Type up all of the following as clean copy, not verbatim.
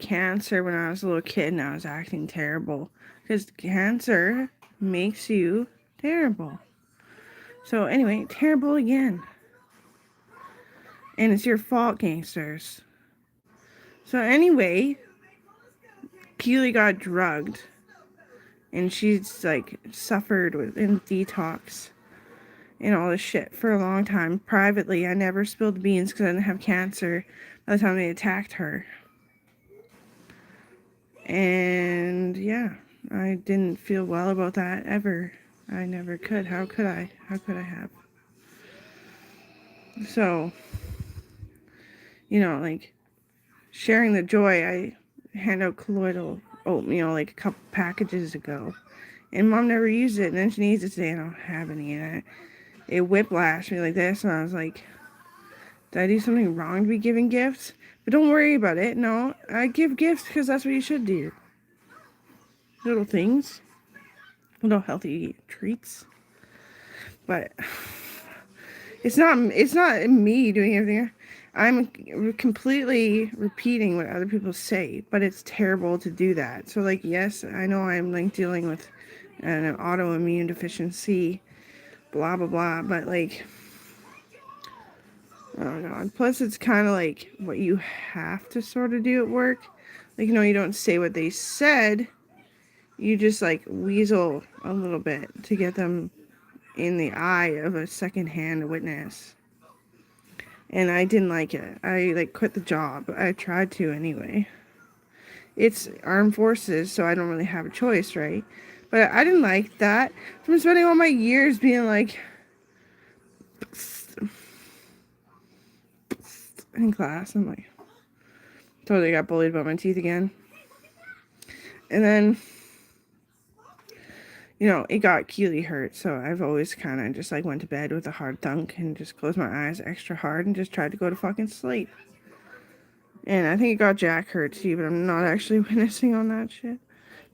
cancer when I was a little kid and I was acting terrible. Because cancer makes you terrible. So anyway, terrible again. And it's your fault, gangsters. So anyway, Keely got drugged. And she's like suffered in detox and all this shit for a long time. Privately, I never spilled beans because I didn't have cancer by the time they attacked her. And yeah, I didn't feel well about that ever. I never could. How could I? How could I have? So, like sharing the joy, I hand out colloidal oatmeal like a couple packages ago. And Mom never used it, and then she needs it today, and I don't have any. And it whiplashed me like this, and I was like, did I do something wrong to be giving gifts? But don't worry about it. No, I give gifts because that's what you should do. Little things. Little healthy treats. But it's not me doing everything. I'm completely repeating what other people say, but it's terrible to do that. So like, yes, I know I'm like dealing with an autoimmune deficiency, blah blah blah, but like, oh god. Plus it's kind of like what you have to sort of do at work. Like, you don't say what they said. You just like weasel a little bit to get them in the eye of a secondhand witness. And I didn't like it. I like quit the job. I tried to anyway. It's armed forces, so I don't really have a choice, right? But I didn't like that. From spending all my years being like in class, I'm like totally got bullied about my teeth again. And then it got Keely hurt, so I've always kind of just like went to bed with a hard thunk and just closed my eyes extra hard and just tried to go to fucking sleep. And I think it got Jack hurt too, but I'm not actually witnessing on that shit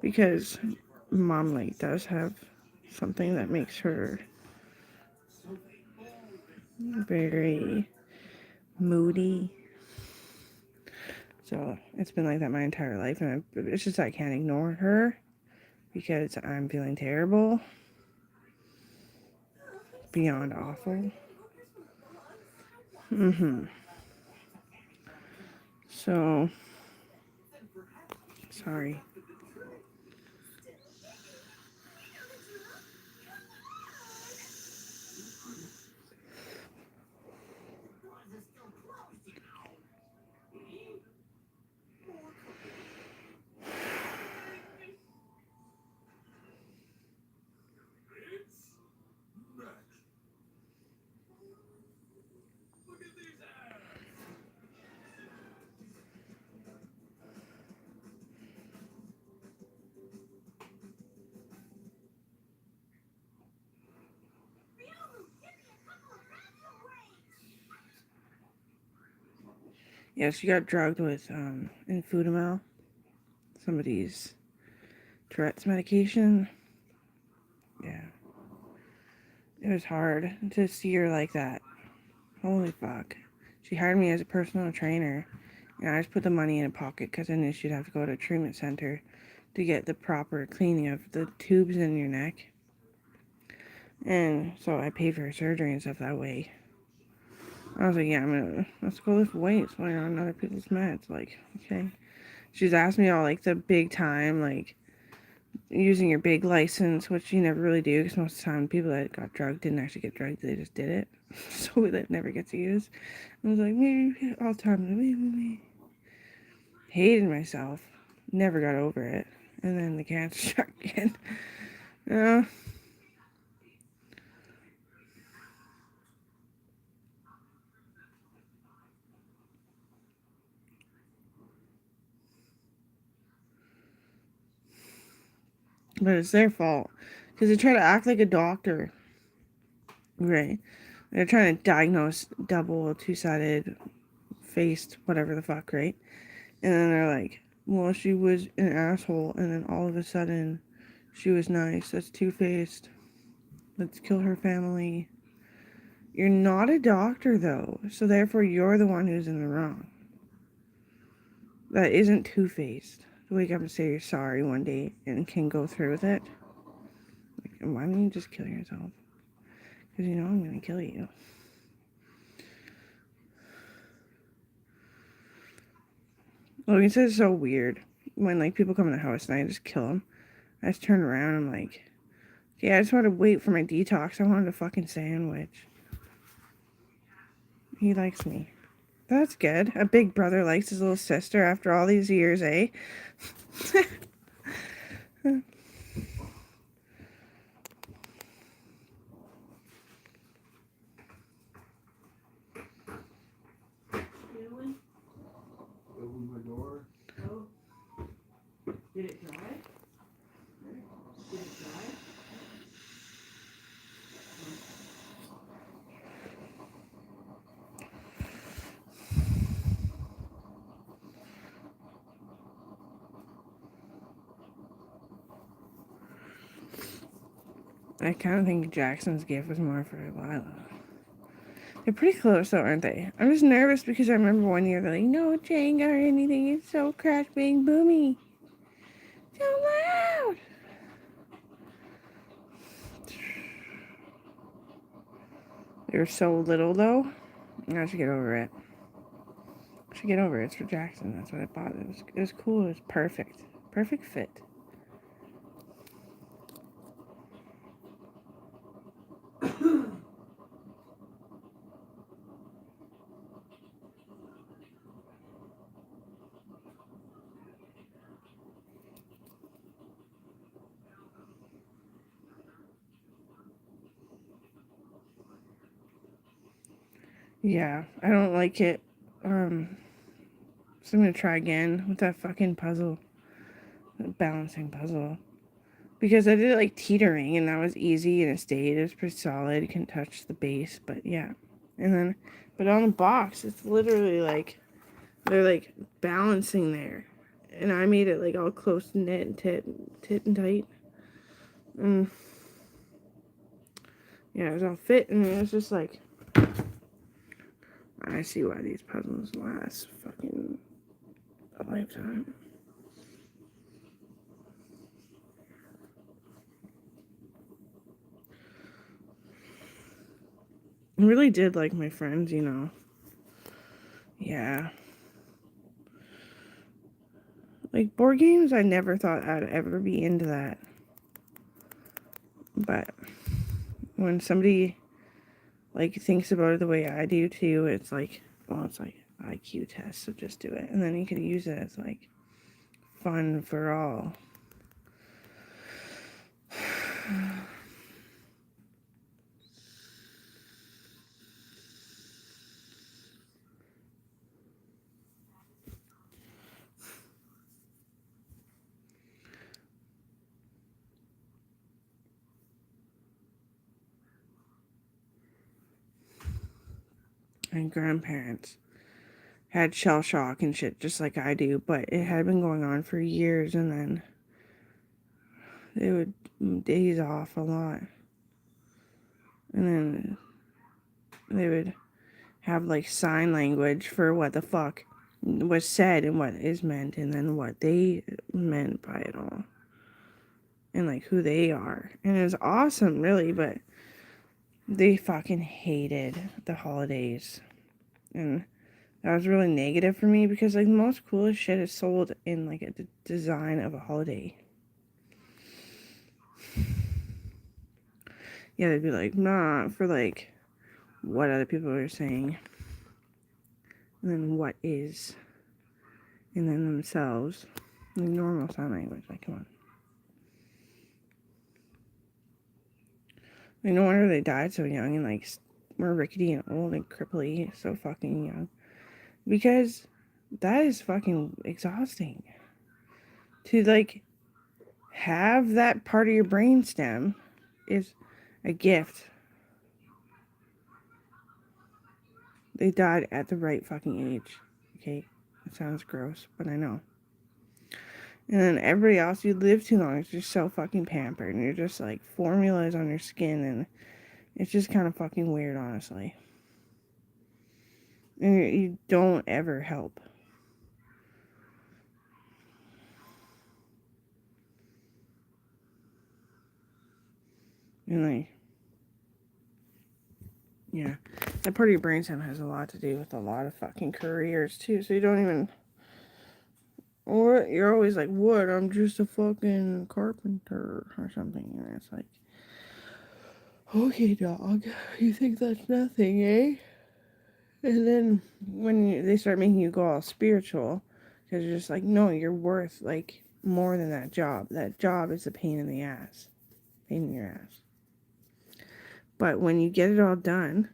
because Mom like does have something that makes her very moody. So it's been like that my entire life, and it's just I can't ignore her because I'm feeling terrible, beyond awful. So sorry. Yeah, she got drugged with Infudamel, somebody's Tourette's medication. Yeah. It was hard to see her like that. Holy fuck. She hired me as a personal trainer, and I just put the money in a pocket because I knew she'd have to go to a treatment center to get the proper cleaning of the tubes in your neck. And so I paid for her surgery and stuff that way. I was like, yeah, let's go lift weights while you're on other people's meds. Like, okay. She's asked me all, like, the big time, like, using your big license, which you never really do, because most of the time people that got drugged didn't actually get drugged, they just did it. So that never gets used. I was like, maybe all the time, hated myself. Never got over it. And then the cancer struck again. But it's their fault. Because they try to act like a doctor. Right. They're trying to diagnose double, two-sided, faced, whatever the fuck, right? And then they're like, well, she was an asshole, and then all of a sudden, she was nice. That's two-faced. Let's kill her family. You're not a doctor, though, so therefore you're the one who's in the wrong. that isn't two-faced. To wake up and say you're sorry one day and can go through with it. Like, why don't you just kill yourself? Because you know I'm gonna kill you. Logan says it's so weird when like people come in the house and I just kill them. I just turn around and I'm like, yeah, I just want to wait for my detox. I wanted a fucking sandwich. He likes me. That's good. A big brother likes his little sister after all these years, eh? Open my door. Oh. Did it dry? Did it dry? I kind of think Jackson's gift was more for Lila. They're pretty close though, aren't they? I'm just nervous because I remember one year they're like, no Jenga or anything. It's so crash bang boomy. So loud. They're so little though. I should get over it. I should get over it. It's for Jackson. That's what I bought. It was cool. It was perfect. Perfect fit. Yeah, I don't like it. So I'm gonna try again with that fucking puzzle. That balancing puzzle. Because I did it like teetering and that was easy and it stayed. It was pretty solid. You can touch the base, but yeah. And then, but on the box, it's literally like, they're like balancing there. And I made it like all close knit and tit and tight. And yeah, it was all fit and it was just like, I see why these puzzles last fucking a lifetime. I really did like my friends, you know. Yeah. Like board games, I never thought I'd ever be into that. But when somebody like thinks about it the way I do too, it's like, well, it's like IQ test, so just do it. And then you could use it as like fun for all. And grandparents had shell shock and shit just like I do, but it had been going on for years and then they would daze off a lot. And then they would have like sign language for what the fuck was said and what is meant and then what they meant by it all. And like who they are. And it was awesome, really, but they fucking hated the holidays. And that was really negative for me because like the most coolest shit is sold in like a design of a holiday. Yeah, they'd be like, nah, for like what other people are saying. And then what is. And then themselves. Like normal sign language. Like, come on. Like, no wonder they died so young and like were rickety and old and cripply so fucking young. Because that is fucking exhausting. To like have that part of your brainstem is a gift. They died at the right fucking age. Okay, it sounds gross, but I know. And then everybody else, you live too long. It's just so fucking pampered, and you're just like formulas on your skin, and it's just kind of fucking weird, honestly. And you don't ever help. And like, yeah, that part of your brainstem has a lot to do with a lot of fucking careers too. So you don't even, or you're always like, what? I'm just a fucking carpenter or something. And it's like, okay, dog, you think that's nothing, eh? And then when they start making you go all spiritual, because you're just like, no, you're worth like more than that job. That job is a pain in the ass, pain in your ass. But when you get it all done,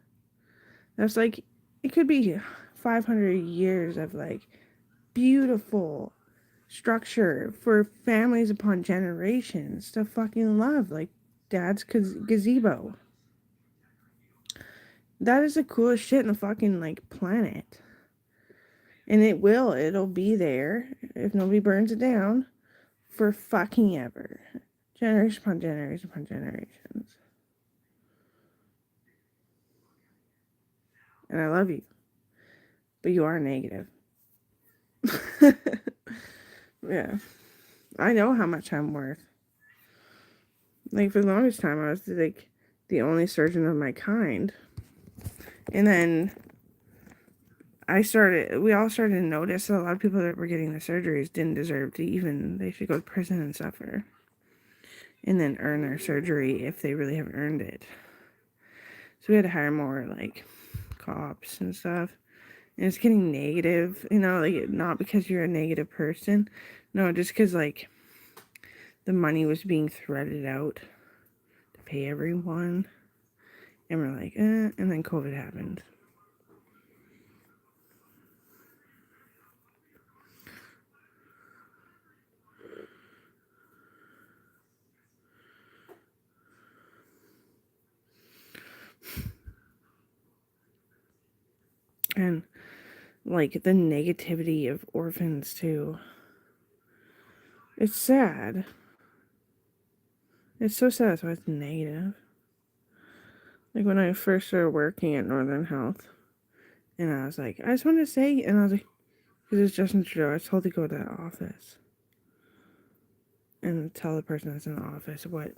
that's like, it could be 500 years of like beautiful structure for families upon generations to fucking love, like dad's gazebo. That is the coolest shit in the fucking like planet. And it'll be there if nobody burns it down for fucking ever. Generation upon generation upon generations. And I love you. But you are negative. Yeah. I know how much I'm worth. Like, for the longest time, I was like the only surgeon of my kind. And then we all started to notice that a lot of people that were getting the surgeries didn't deserve to even, they should go to prison and suffer. And then earn their surgery if they really have earned it. So we had to hire more, like, cops and stuff. And it's getting negative, like, not because you're a negative person. No, just because, like, the money was being threaded out to pay everyone. And we're like, and then COVID happened. And, like, the negativity of orphans, too. It's sad. It's so sad, so it's negative. Like, when I first started working at Northern Health, and I was like, I just want to say, and I was like, because it's Justin Trudeau, I was told to go to the office and tell the person that's in the office what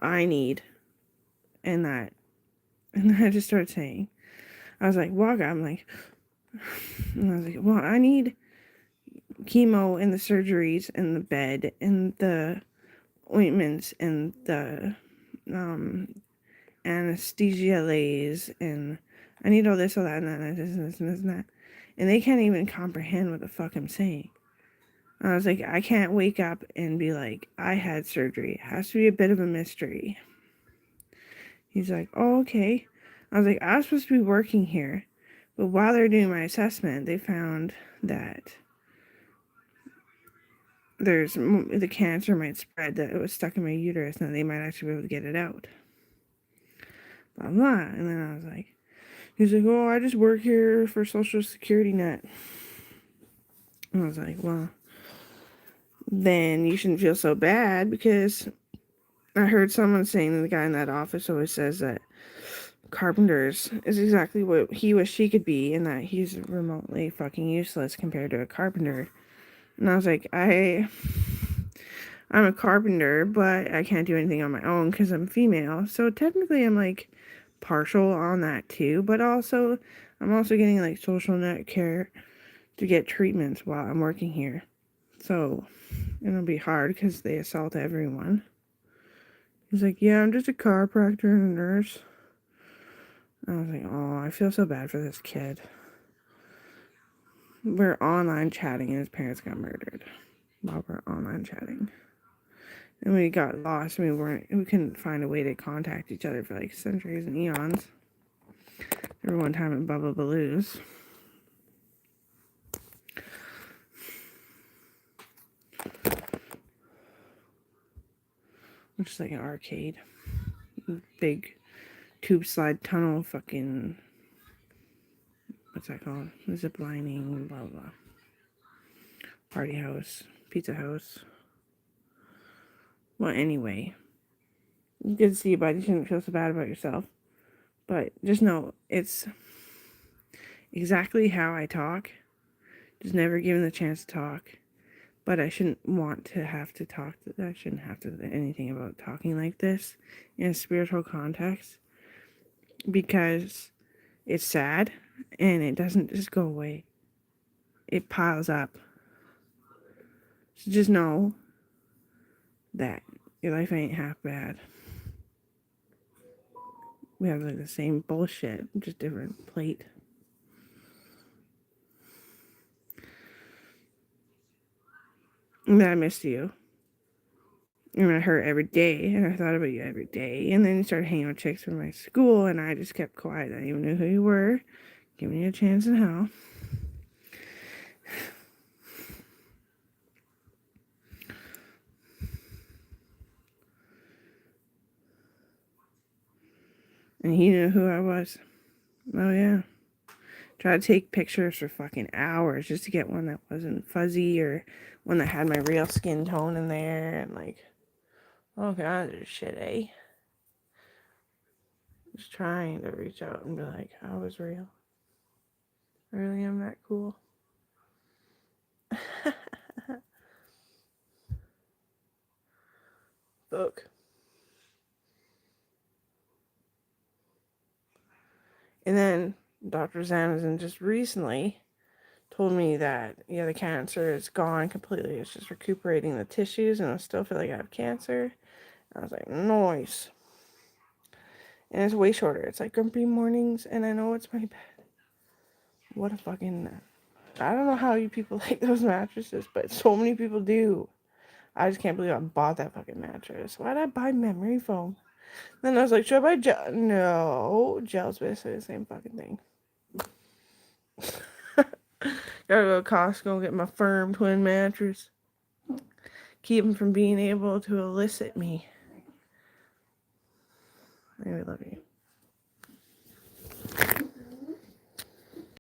I need, and that, and then I just started saying, I was like, Waka, I'm like, and I was like, well, I need chemo and the surgeries and the bed and the ointments and the anesthesia lays, and I need all this, all that, and that, and this, and that. And they can't even comprehend what the fuck I'm saying. I was like, I can't wake up and be like, I had surgery. It has to be a bit of a mystery. He's like, oh, okay. I was like, I was supposed to be working here. But while they're doing my assessment, they found that the cancer might spread, that it was stuck in my uterus, and they might actually be able to get it out. Blah, blah. And then I was like, he's like, oh, I just work here for Social Security net. And I was like, well, then you shouldn't feel so bad, because I heard someone saying that the guy in that office always says that carpenters is exactly what he wished he could be, and that he's remotely fucking useless compared to a carpenter. And I was like, I'm a carpenter, but I can't do anything on my own because I'm female. So technically I'm like partial on that too, but also I'm also getting like social net care to get treatments while I'm working here. So it'll be hard because they assault everyone. He's like, yeah, I'm just a chiropractor and a nurse. I was like, oh, I feel so bad for this kid. We're online chatting and his parents got murdered while we're online chatting. And we got lost and we couldn't find a way to contact each other for like centuries and eons. Every one time at Bubba Baloo's. Which is like an arcade. Big tube slide tunnel fucking, what's that called? Zip lining, blah blah. Party house, pizza house. Well, anyway. It's good to see you, but you shouldn't feel so bad about yourself. But just know it's exactly how I talk. Just never given the chance to talk. but I shouldn't want to have to talk. I shouldn't have to anything about talking like this in a spiritual context because it's sad and it doesn't just go away. It piles up. So just know that your life ain't half bad. We have like the same bullshit, just different plate. And I missed you. And I hurt every day, and I thought about you every day. And then you started hanging with chicks from my school, and I just kept quiet. I didn't even know who you were, giving you a chance in hell. And he knew who I was. Oh, yeah. Tried to take pictures for fucking hours just to get one that wasn't fuzzy or one that had my real skin tone in there. And like, oh god, this shit, eh? Just trying to reach out and be like, I was real. I really am that cool. Look. And then Dr. Zanazin just recently told me that, yeah, the cancer is gone completely. It's just recuperating the tissues, and I still feel like I have cancer. I was like, nice. And it's way shorter. It's like grumpy mornings, and I know it's my bed. What a fucking... I don't know how you people like those mattresses, but so many people do. I just can't believe I bought that fucking mattress. Why'd I buy memory foam? Then I was like, should I buy gel? No. Gel's basically the same fucking thing. Gotta go to Costco and get my firm twin mattress. Keep them from being able to elicit me. I really love you.